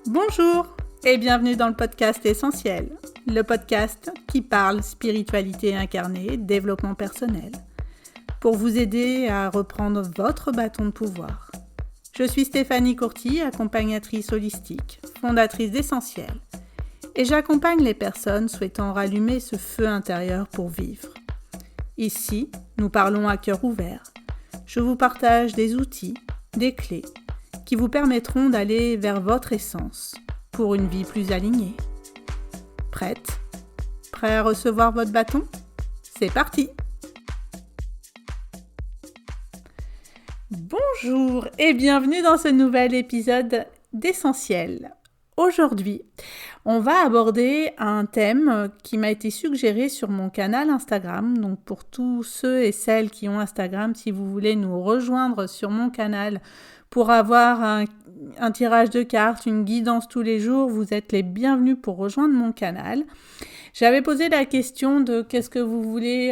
Bonjour et bienvenue dans le podcast Essentiel, le podcast qui parle spiritualité incarnée, développement personnel, pour vous aider à reprendre votre bâton de pouvoir. Je suis Stéphanie Courty, accompagnatrice holistique, fondatrice d'Essentiel, et j'accompagne les personnes souhaitant rallumer ce feu intérieur pour vivre. Ici, nous parlons à cœur ouvert. Je vous partage des outils, des clés, qui vous permettront d'aller vers votre essence pour une vie plus alignée. Prête ? Prêt à recevoir votre bâton ? C'est parti ! Bonjour et bienvenue dans ce nouvel épisode d'Essentiel. Aujourd'hui, on va aborder un thème qui m'a été suggéré sur mon canal Instagram. Donc pour tous ceux et celles qui ont Instagram, si vous voulez nous rejoindre sur mon canal pour avoir un tirage de cartes, une guidance tous les jours, vous êtes les bienvenus pour rejoindre mon canal. J'avais posé la question de qu'est-ce que vous voulez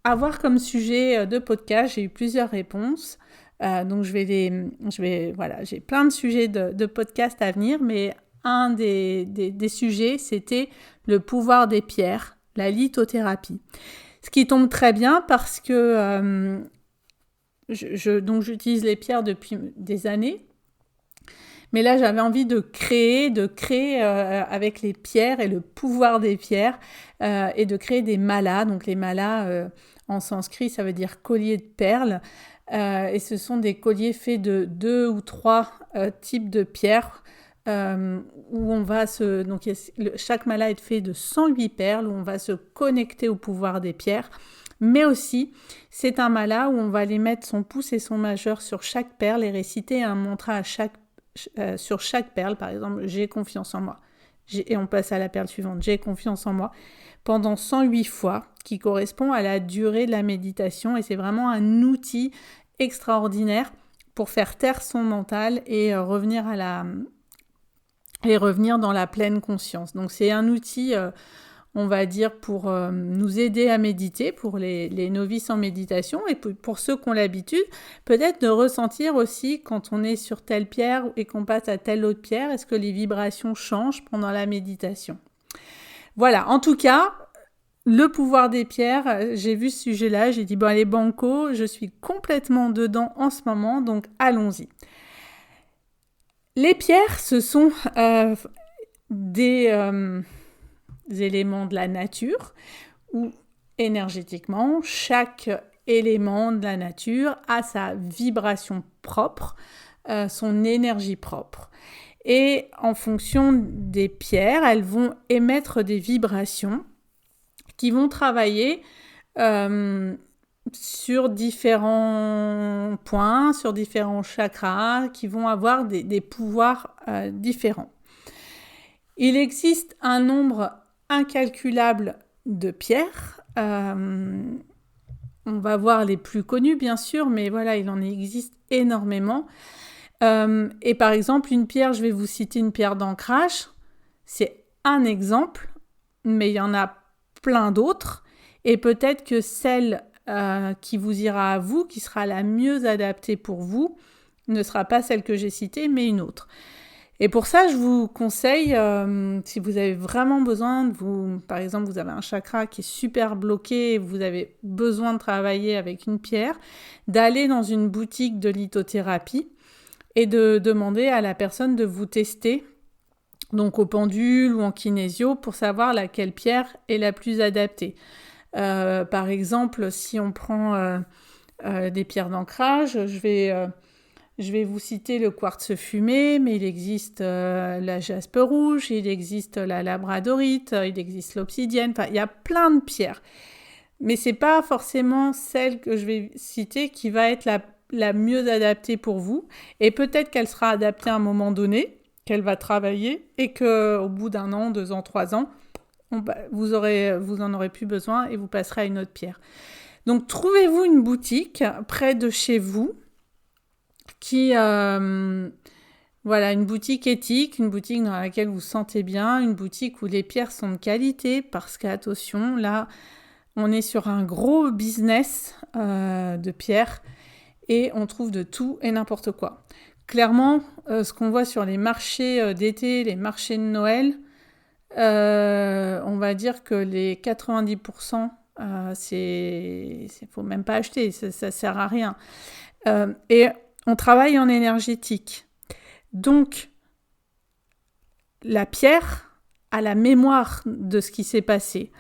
avoir comme sujet de podcast. J'ai eu plusieurs réponses. Donc j'ai plein de sujets de podcast à venir, mais un des sujets, c'était le pouvoir des pierres, la lithothérapie. Ce qui tombe très bien parce que j'utilise les pierres depuis des années. Mais là, j'avais envie de créer avec les pierres et le pouvoir des pierres et de créer des malas. Donc les malas, en sanskrit, ça veut dire collier de perles. Et ce sont des colliers faits de 2 ou 3 types de pierres où on va chaque mala est fait de 108 perles, où on va se connecter au pouvoir des pierres. Mais aussi, c'est un mala où on va aller mettre son pouce et son majeur sur chaque perle et réciter un mantra sur chaque perle. Par exemple, j'ai confiance en moi. Et on passe à la perle suivante, j'ai confiance en moi, pendant 108 fois, qui correspond à la durée de la méditation. Et c'est vraiment un outil extraordinaire pour faire taire son mental et revenir dans la pleine conscience. Donc c'est un outil, on va dire, pour nous aider à méditer, pour les novices en méditation, et pour ceux qui ont l'habitude, peut-être de ressentir aussi quand on est sur telle pierre et qu'on passe à telle autre pierre, est-ce que les vibrations changent pendant la méditation. Voilà, en tout cas, le pouvoir des pierres, j'ai vu ce sujet-là, j'ai dit, bon allez banco, je suis complètement dedans en ce moment, donc allons-y. Les pierres, ce sont des éléments de la nature où énergétiquement, chaque élément de la nature a sa vibration propre, son énergie propre. Et en fonction des pierres, elles vont émettre des vibrations qui vont travailler sur différents points, sur différents chakras, qui vont avoir des pouvoirs différents. Il existe un nombre incalculable de pierres. On va voir les plus connues, bien sûr, mais voilà, il en existe énormément. Et par exemple, une pierre, je vais vous citer une pierre d'ancrage. C'est un exemple, mais il y en a plein d'autres. Et peut-être que celle qui vous ira à vous, qui sera la mieux adaptée pour vous, ne sera pas celle que j'ai citée, mais une autre. Et pour ça, je vous conseille, si vous avez vraiment besoin, par exemple, vous avez un chakra qui est super bloqué, et vous avez besoin de travailler avec une pierre, d'aller dans une boutique de lithothérapie et de demander à la personne de vous tester, donc au pendule ou en kinésio, pour savoir laquelle pierre est la plus adaptée. Par exemple, si on prend des pierres d'ancrage, je vais vous citer le quartz fumé, mais il existe la jaspe rouge, il existe la labradorite, il existe l'obsidienne, enfin il y a plein de pierres. Mais c'est pas forcément celle que je vais citer qui va être la mieux adaptée pour vous. Et peut-être qu'elle sera adaptée à un moment donné, qu'elle va travailler, et qu'au bout d'1 an, 2 ans, 3 ans, vous en aurez plus besoin et vous passerez à une autre pierre. Donc trouvez-vous une boutique près de chez vous qui, une boutique éthique, une boutique dans laquelle vous vous sentez bien, une boutique où les pierres sont de qualité, parce qu'attention, là, on est sur un gros business de pierres et on trouve de tout et n'importe quoi. clairement, ce qu'on voit sur les marchés d'été, les marchés de Noël, on va dire que les 90%, faut même pas acheter, ça sert à rien. Et on travaille en énergétique. Donc, la pierre a la mémoire de ce qui s'est passé.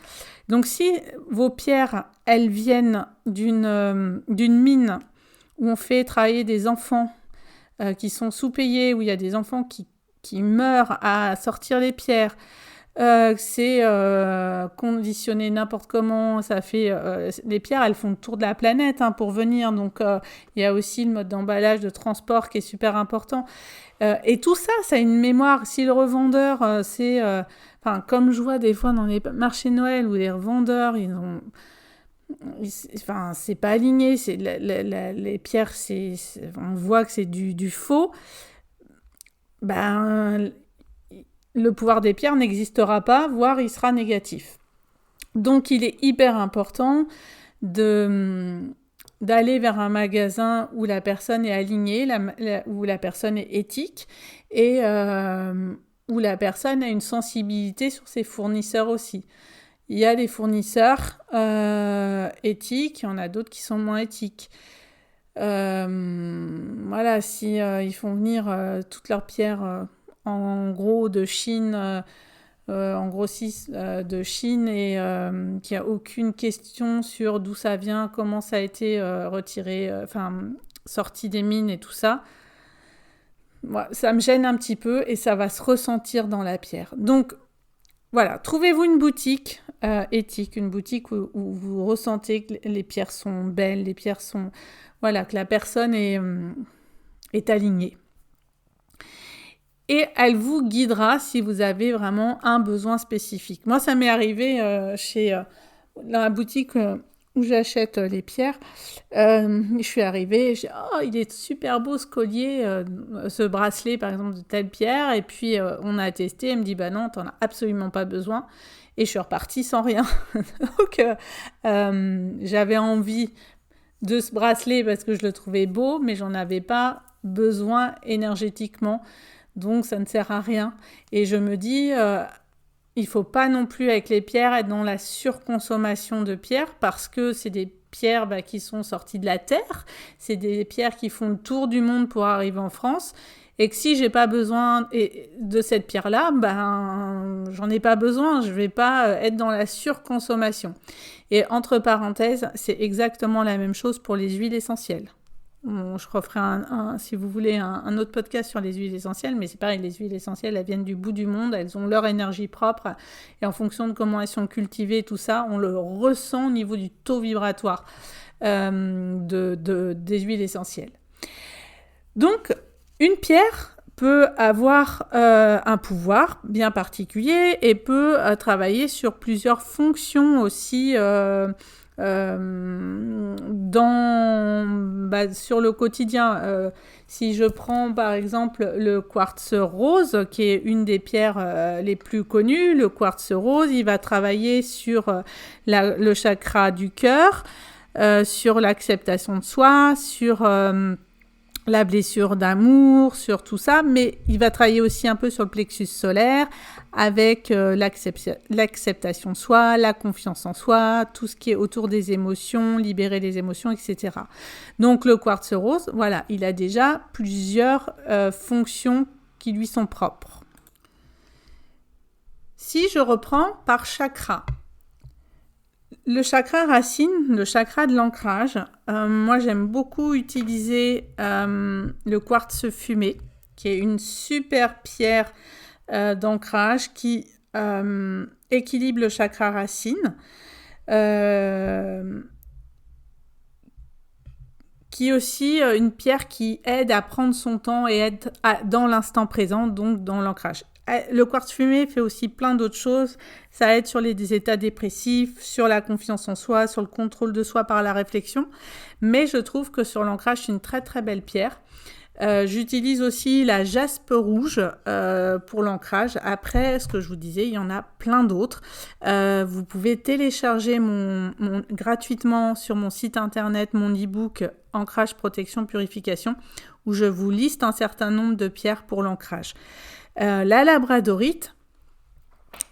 Donc, si vos pierres, elles viennent d'une mine où on fait travailler des enfants qui sont sous-payés, où il y a des enfants qui meurent à sortir les pierres, c'est conditionné n'importe comment, ça fait... les pierres, elles font le tour de la planète pour venir, donc il y a aussi le mode d'emballage, de transport qui est super important. Et tout ça, ça a une mémoire. Si le revendeur, comme je vois des fois dans les marchés de Noël où les revendeurs, c'est pas aligné, les pierres, on voit que c'est du faux. Le pouvoir des pierres n'existera pas, voire il sera négatif. Donc il est hyper important d'aller vers un magasin où la personne est alignée, où la personne est éthique et où la personne a une sensibilité sur ses fournisseurs aussi. Il y a des fournisseurs éthiques, il y en a d'autres qui sont moins éthiques. Voilà, si ils font venir toutes leurs pierres en gros de Chine, en grossiste de Chine, et qu'il n'y a aucune question sur d'où ça vient, comment ça a été retiré, sorti des mines et tout ça. Voilà, ça me gêne un petit peu et ça va se ressentir dans la pierre. Donc voilà, trouvez-vous une boutique éthique, une boutique où vous ressentez que les pierres sont belles, les pierres sont... Voilà, que la personne est alignée. Et elle vous guidera si vous avez vraiment un besoin spécifique. Moi, ça m'est arrivé dans la boutique où j'achète les pierres. Je suis arrivée, j'ai dit « Oh, il est super beau ce collier, ce bracelet, par exemple, de telle pierre. » Et puis, on a testé, elle me dit « Bah non, t'en as absolument pas besoin. » Et je suis repartie sans rien. Donc, j'avais envie de ce bracelet parce que je le trouvais beau, mais j'en avais pas besoin énergétiquement. Donc, ça ne sert à rien. Et je me dis, il ne faut pas non plus, avec les pierres, être dans la surconsommation de pierres parce que c'est des pierres qui sont sorties de la terre. C'est des pierres qui font le tour du monde pour arriver en France. Et que si je n'ai pas besoin de cette pierre-là, j'en ai pas besoin. Je ne vais pas être dans la surconsommation. Et entre parenthèses, c'est exactement la même chose pour les huiles essentielles. Je referai si vous voulez, un autre podcast sur les huiles essentielles, mais c'est pareil, les huiles essentielles, elles viennent du bout du monde, elles ont leur énergie propre, et en fonction de comment elles sont cultivées, tout ça, on le ressent au niveau du taux vibratoire des huiles essentielles. Donc, une pierre peut avoir un pouvoir bien particulier et peut travailler sur plusieurs fonctions aussi sur le quotidien. Si je prends par exemple le quartz rose, qui est une des pierres les plus connues, le quartz rose, il va travailler sur le chakra du cœur, sur l'acceptation de soi, sur la blessure d'amour, sur tout ça, mais il va travailler aussi un peu sur le plexus solaire avec l'acceptation de soi, la confiance en soi, tout ce qui est autour des émotions, libérer les émotions, etc. Donc le quartz rose, voilà, il a déjà plusieurs fonctions qui lui sont propres. Si je reprends par chakra, le chakra racine, le chakra de l'ancrage, moi j'aime beaucoup utiliser le quartz fumé, qui est une super pierre d'ancrage qui équilibre le chakra racine, qui est aussi une pierre qui aide à prendre son temps et aide dans l'instant présent, donc dans l'ancrage. Le quartz fumé fait aussi plein d'autres choses. Ça aide sur les états dépressifs, sur la confiance en soi, sur le contrôle de soi par la réflexion. Mais je trouve que sur l'ancrage, c'est une très très belle pierre. J'utilise aussi la jaspe rouge pour l'ancrage. Après, ce que je vous disais, il y en a plein d'autres. Vous pouvez télécharger gratuitement sur mon site internet mon e-book Ancrage, protection, purification, où je vous liste un certain nombre de pierres pour l'ancrage. La labradorite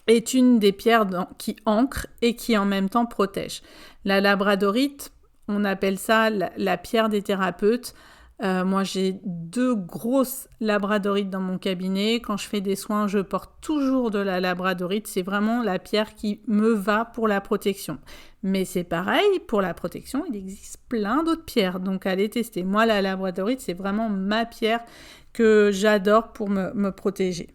est une des pierres qui ancre et qui en même temps protège. La labradorite, on appelle ça la pierre des thérapeutes. Moi, j'ai 2 grosses labradorites dans mon cabinet. Quand je fais des soins, je porte toujours de la labradorite. C'est vraiment la pierre qui me va pour la protection. Mais c'est pareil, pour la protection, il existe plein d'autres pierres. Donc, allez tester. Moi, la labradorite, c'est vraiment ma pierre que j'adore pour me protéger.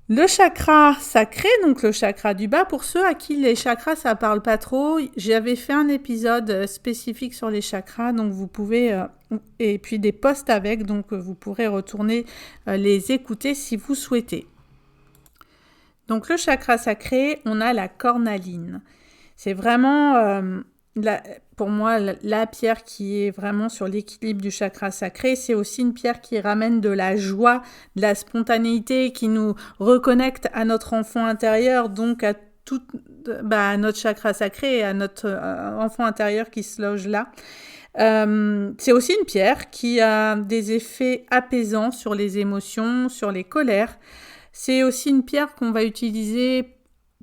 Le chakra sacré, donc le chakra du bas, pour ceux à qui les chakras ça parle pas trop, j'avais fait un épisode spécifique sur les chakras, donc vous pouvez, et puis des posts avec, donc vous pourrez retourner les écouter si vous souhaitez. Donc le chakra sacré, on a la cornaline. C'est vraiment, pour moi, la pierre qui est vraiment sur l'équilibre du chakra sacré. C'est aussi une pierre qui ramène de la joie, de la spontanéité, qui nous reconnecte à notre enfant intérieur, donc à notre chakra sacré et à notre enfant intérieur qui se loge là. C'est aussi une pierre qui a des effets apaisants sur les émotions, sur les colères. C'est aussi une pierre qu'on va utiliser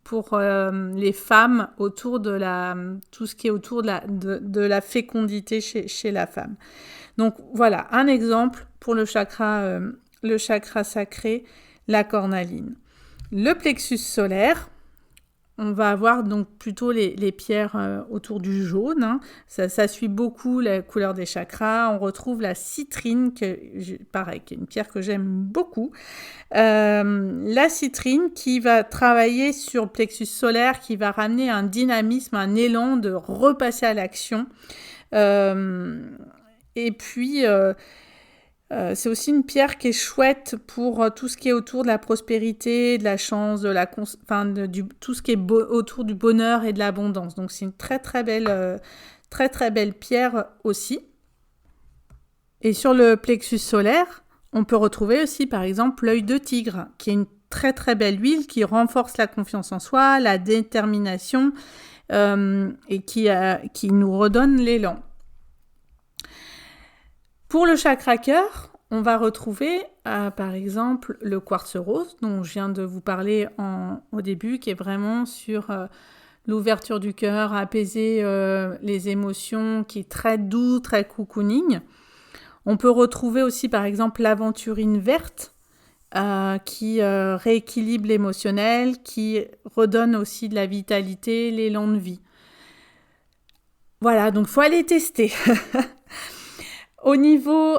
pour les femmes autour de tout ce qui est autour de la fécondité chez la femme. Donc voilà, un exemple pour le chakra sacré, la cornaline. Le plexus solaire, on va avoir donc plutôt les pierres autour du jaune. Hein. Ça suit beaucoup la couleur des chakras. On retrouve la citrine, qui est une pierre que j'aime beaucoup. La citrine qui va travailler sur le plexus solaire, qui va ramener un dynamisme, un élan de repasser à l'action. Et puis, c'est aussi une pierre qui est chouette pour tout ce qui est autour de la prospérité, de la chance, tout ce qui est autour du bonheur et de l'abondance. Donc c'est une très très belle pierre aussi. Et sur le plexus solaire, on peut retrouver aussi par exemple l'œil de tigre, qui est une très très belle huile qui renforce la confiance en soi, la détermination et qui nous redonne l'élan. Pour le chakra cœur, on va retrouver par exemple le quartz rose dont je viens de vous parler au début, qui est vraiment sur l'ouverture du cœur, apaiser les émotions, qui est très doux, très cocooning. On peut retrouver aussi par exemple l'aventurine verte qui rééquilibre l'émotionnel, qui redonne aussi de la vitalité, l'élan de vie. Voilà, donc il faut aller tester. Au niveau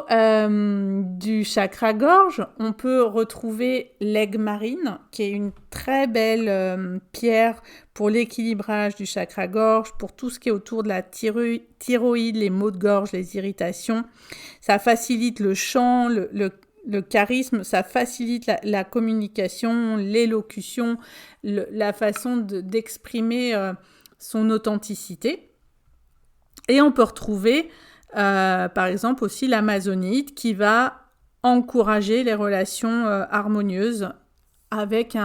du chakra gorge, on peut retrouver l'aigle marine, qui est une très belle pierre pour l'équilibrage du chakra gorge, pour tout ce qui est autour de la thyroïde, les maux de gorge, les irritations. Ça facilite le chant, le charisme, ça facilite la communication, l'élocution, la façon d'exprimer son authenticité. Et on peut retrouver par exemple aussi l'amazonite qui va encourager les relations harmonieuses avec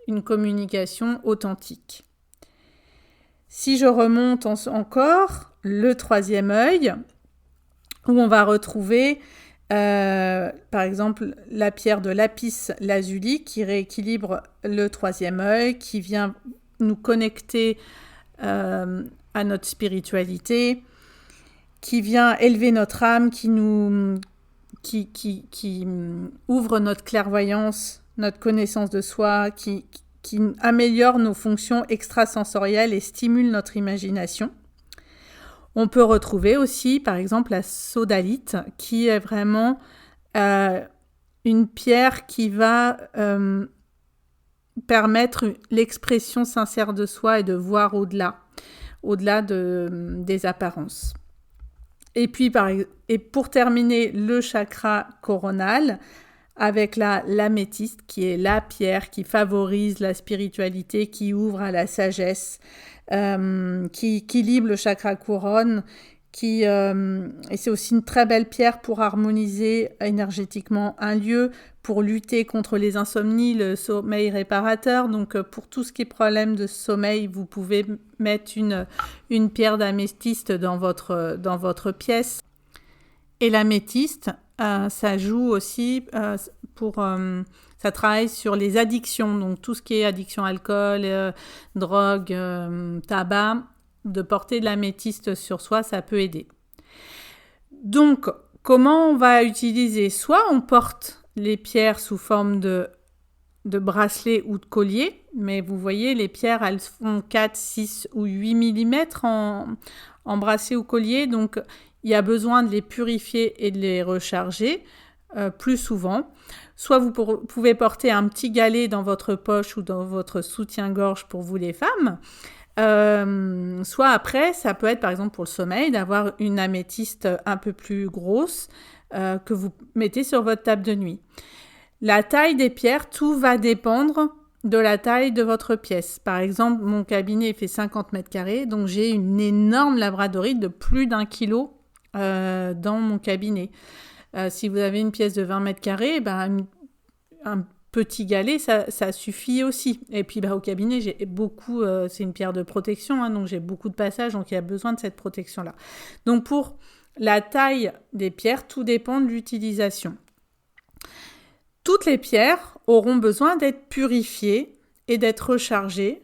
une communication authentique. Si je remonte encore, le 3e œil, où on va retrouver par exemple la pierre de lapis lazuli qui rééquilibre le 3e œil, qui vient nous connecter à notre spiritualité, qui vient élever notre âme, qui ouvre notre clairvoyance, notre connaissance de soi, qui améliore nos fonctions extrasensorielles et stimule notre imagination. On peut retrouver aussi, par exemple, la sodalite, qui est vraiment une pierre qui va permettre l'expression sincère de soi et de voir au-delà des apparences. Et puis, pour terminer, le chakra coronal avec l'améthyste, qui est la pierre qui favorise la spiritualité, qui ouvre à la sagesse, qui équilibre le chakra couronne, et c'est aussi une très belle pierre pour harmoniser énergétiquement un lieu, pour lutter contre les insomnies, le sommeil réparateur. Donc pour tout ce qui est problème de sommeil, vous pouvez mettre une pierre d'améthyste dans votre pièce. Et l'améthyste, ça joue aussi ça travaille sur les addictions, donc tout ce qui est addiction alcool, drogue, tabac. De porter de l'améthyste sur soi, ça peut aider. Donc, comment on va utiliser? Soit on porte les pierres sous forme de bracelet ou de collier, mais vous voyez, les pierres, elles font 4, 6 ou 8 mm en bracelet ou collier, donc il y a besoin de les purifier et de les recharger plus souvent. Soit vous pouvez porter un petit galet dans votre poche ou dans votre soutien-gorge pour vous les femmes. Soit après, ça peut être par exemple pour le sommeil, d'avoir une améthyste un peu plus grosse que vous mettez sur votre table de nuit. La taille des pierres, tout va dépendre de la taille de votre pièce. Par exemple, mon cabinet fait 50 mètres carrés, donc j'ai une énorme labradorite de plus d'1 kilo dans mon cabinet. Si vous avez une pièce de 20 mètres carrés, un petit galet, ça suffit aussi. Et puis au cabinet, j'ai beaucoup, c'est une pierre de protection, donc j'ai beaucoup de passages, donc il y a besoin de cette protection-là. Donc pour la taille des pierres, tout dépend de l'utilisation. Toutes les pierres auront besoin d'être purifiées et d'être rechargées.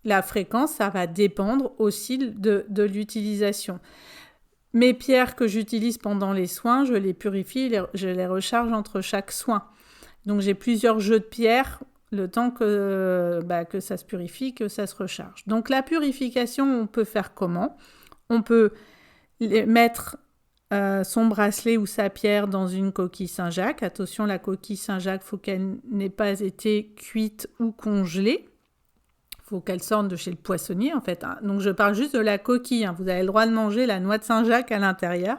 La fréquence, ça va dépendre aussi de l'utilisation. Mes pierres que j'utilise pendant les soins, je les purifie, je les recharge entre chaque soin. Donc j'ai plusieurs jeux de pierres, le temps que ça se purifie, que ça se recharge. Donc la purification, on peut faire comment? On peut mettre son bracelet ou sa pierre dans une coquille Saint-Jacques. Attention, la coquille Saint-Jacques, il faut qu'elle n'ait pas été cuite ou congelée. Il faut qu'elle sorte de chez le poissonnier en fait. Donc je parle juste de la coquille. Vous avez le droit de manger la noix de Saint-Jacques à l'intérieur.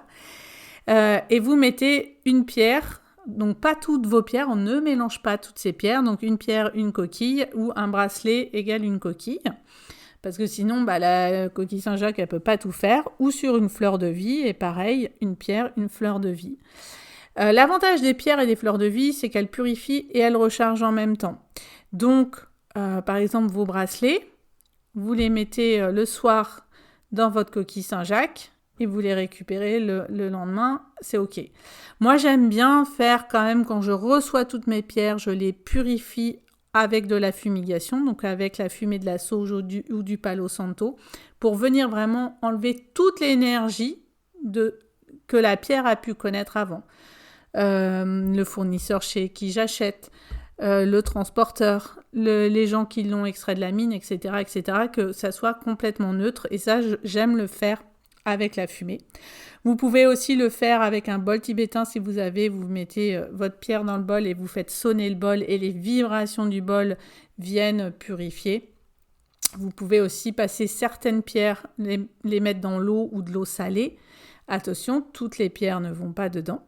Et vous mettez une pierre. Donc pas toutes vos pierres, on ne mélange pas toutes ces pierres, donc une pierre, une coquille, ou un bracelet égale une coquille, parce que sinon la coquille Saint-Jacques, elle peut pas tout faire, ou sur une fleur de vie, et pareil, une pierre, une fleur de vie. L'avantage des pierres et des fleurs de vie, c'est qu'elles purifient et elles rechargent en même temps. Donc, par exemple, vos bracelets, vous les mettez le soir dans votre coquille Saint-Jacques, et vous les récupérez le lendemain, c'est ok. Moi, j'aime bien faire quand même, quand je reçois toutes mes pierres, je les purifie avec de la fumigation, donc avec la fumée de la sauge ou du palo santo, pour venir vraiment enlever toute l'énergie que la pierre a pu connaître avant. Le fournisseur chez qui j'achète, le transporteur, les gens qui l'ont extrait de la mine, etc., que ça soit complètement neutre. Et ça, j'aime le faire avec la fumée. Vous pouvez aussi le faire avec un bol tibétain si vous mettez votre pierre dans le bol et vous faites sonner le bol et les vibrations du bol viennent purifier. Vous pouvez aussi passer certaines pierres, les mettre dans l'eau ou de l'eau salée. Attention, toutes les pierres ne vont pas dedans.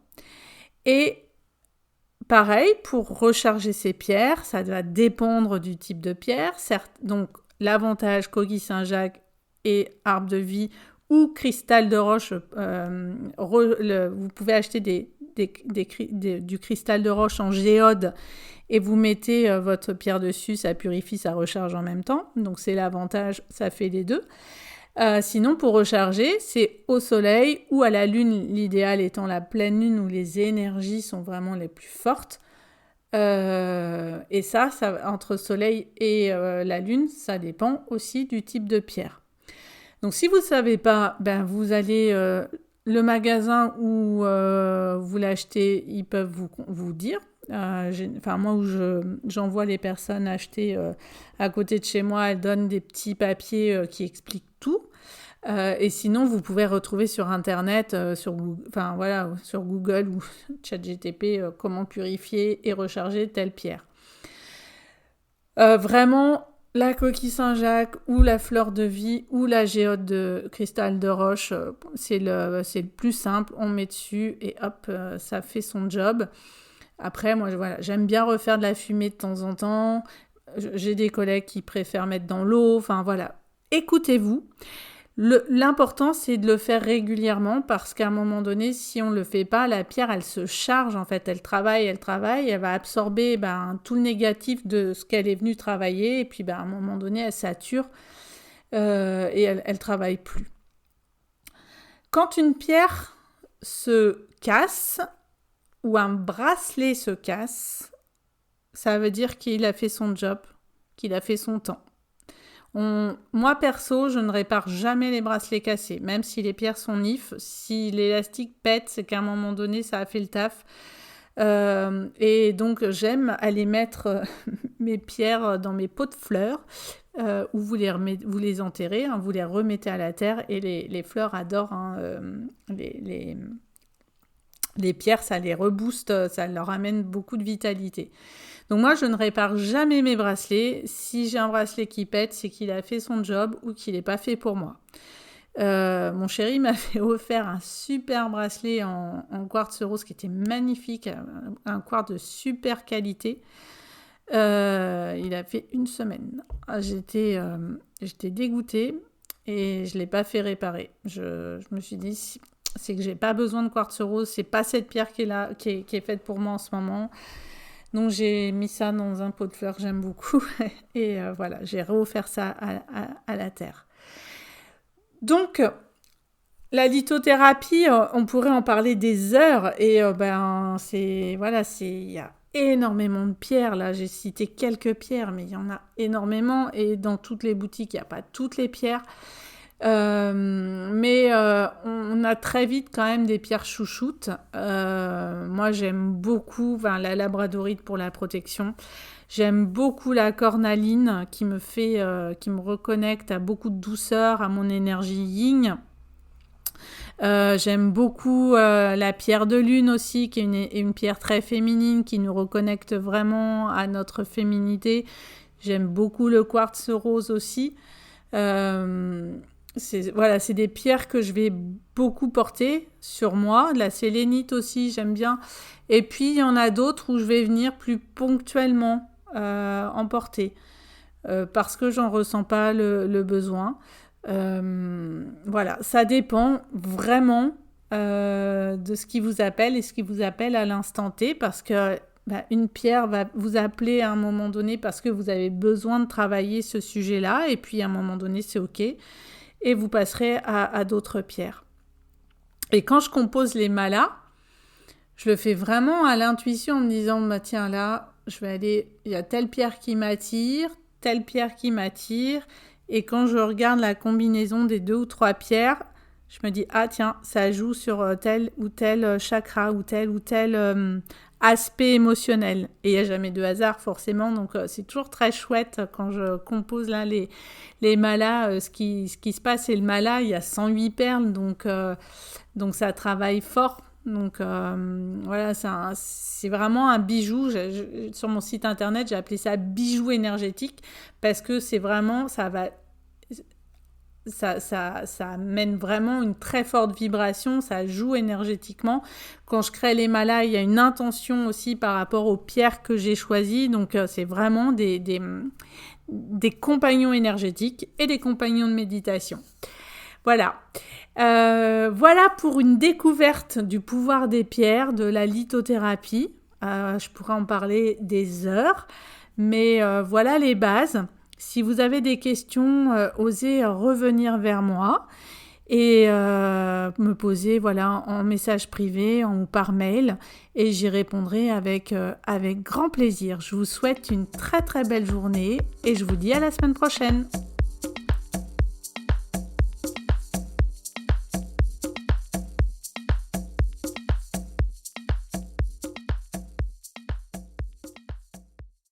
Et pareil, pour recharger ces pierres, ça va dépendre du type de pierre. Donc, l'avantage coquille Saint-Jacques et arbre de vie ou cristal de roche, vous pouvez acheter du cristal de roche en géode et vous mettez votre pierre dessus, ça purifie, ça recharge en même temps. Donc c'est l'avantage, ça fait les deux. Sinon, pour recharger, c'est au soleil ou à la lune, l'idéal étant la pleine lune où les énergies sont vraiment les plus fortes. Et ça entre soleil et la lune, ça dépend aussi du type de pierre. Donc si vous ne savez pas, vous allez le magasin où vous l'achetez, ils peuvent vous dire. Moi où j'envoie les personnes acheter à côté de chez moi, elles donnent des petits papiers qui expliquent tout. Et sinon, vous pouvez retrouver sur Internet, sur Google ou ChatGTP, comment purifier et recharger telle pierre. Vraiment, la coquille Saint-Jacques ou la fleur de vie ou la géode de cristal de roche, c'est le plus simple. On met dessus et hop, ça fait son job. Après, moi, j'aime bien refaire de la fumée de temps en temps. J'ai des collègues qui préfèrent mettre dans l'eau. Enfin, voilà. Écoutez-vous. L'important, c'est de le faire régulièrement parce qu'à un moment donné, si on ne le fait pas, la pierre, elle se charge en fait. Elle travaille, elle va absorber tout le négatif de ce qu'elle est venue travailler et puis à un moment donné, elle sature et elle ne travaille plus. Quand une pierre se casse ou un bracelet se casse, ça veut dire qu'il a fait son job, qu'il a fait son temps. Moi, perso, je ne répare jamais les bracelets cassés, même si les pierres sont nifs. Si l'élastique pète, c'est qu'à un moment donné, ça a fait le taf. Et donc, j'aime aller mettre mes pierres dans mes pots de fleurs où vous les enterrez, hein, vous les remettez à la terre et les fleurs adorent les pierres, ça les rebooste, ça leur amène beaucoup de vitalité. Donc moi, je ne répare jamais mes bracelets. Si j'ai un bracelet qui pète, c'est qu'il a fait son job ou qu'il n'est pas fait pour moi. Mon chéri m'avait offert un super bracelet en quartz rose qui était magnifique, un quartz de super qualité. Il a fait 1 semaine. J'étais dégoûtée et je ne l'ai pas fait réparer. Je me suis dit, c'est que j'ai pas besoin de quartz rose, c'est pas cette pierre qui est faite pour moi en ce moment. Donc j'ai mis ça dans un pot de fleurs que j'aime beaucoup et voilà, j'ai offert ça à la terre. Donc la lithothérapie, on pourrait en parler des heures et il y a énormément de pierres là. J'ai cité quelques pierres, mais il y en a énormément et dans toutes les boutiques, il n'y a pas toutes les pierres. Mais on a très vite quand même des pierres chouchoutes. Moi j'aime beaucoup la labradorite pour la protection. J'aime beaucoup la cornaline qui me reconnecte à beaucoup de douceur, à mon énergie yin. J'aime beaucoup la pierre de lune aussi, qui est une pierre très féminine, qui nous reconnecte vraiment à notre féminité. J'aime beaucoup le quartz rose aussi. C'est des pierres que je vais beaucoup porter sur moi. La sélénite aussi, j'aime bien. Et puis, il y en a d'autres où je vais venir plus ponctuellement en porter parce que j'en ressens pas le besoin. Ça dépend vraiment de ce qui vous appelle et ce qui vous appelle à l'instant T parce que une pierre va vous appeler à un moment donné parce que vous avez besoin de travailler ce sujet-là et puis à un moment donné, c'est OK. Et vous passerez à d'autres pierres. Et quand je compose les malas, je le fais vraiment à l'intuition en me disant, tiens là, je vais aller, il y a telle pierre qui m'attire, telle pierre qui m'attire, et quand je regarde la combinaison des 2 ou 3 pierres, je me dis, ah tiens, ça joue sur tel ou tel chakra ou tel aspect émotionnel. Et il n'y a jamais de hasard forcément, donc c'est toujours très chouette quand je compose là les malas. Ce qui se passe, c'est le mala, il y a 108 perles, donc ça travaille fort. Donc c'est vraiment un bijou. Sur mon site internet, j'ai appelé ça bijou énergétique parce que c'est vraiment, ça amène vraiment une très forte vibration, ça joue énergétiquement. Quand je crée les malas, il y a une intention aussi par rapport aux pierres que j'ai choisies. Donc c'est vraiment des compagnons énergétiques et des compagnons de méditation. Voilà. Voilà pour une découverte du pouvoir des pierres, de la lithothérapie. Je pourrais en parler des heures, mais voilà les bases. Si vous avez des questions, osez revenir vers moi et me poser en message privé ou par mail et j'y répondrai avec grand plaisir. Je vous souhaite une très très belle journée et je vous dis à la semaine prochaine.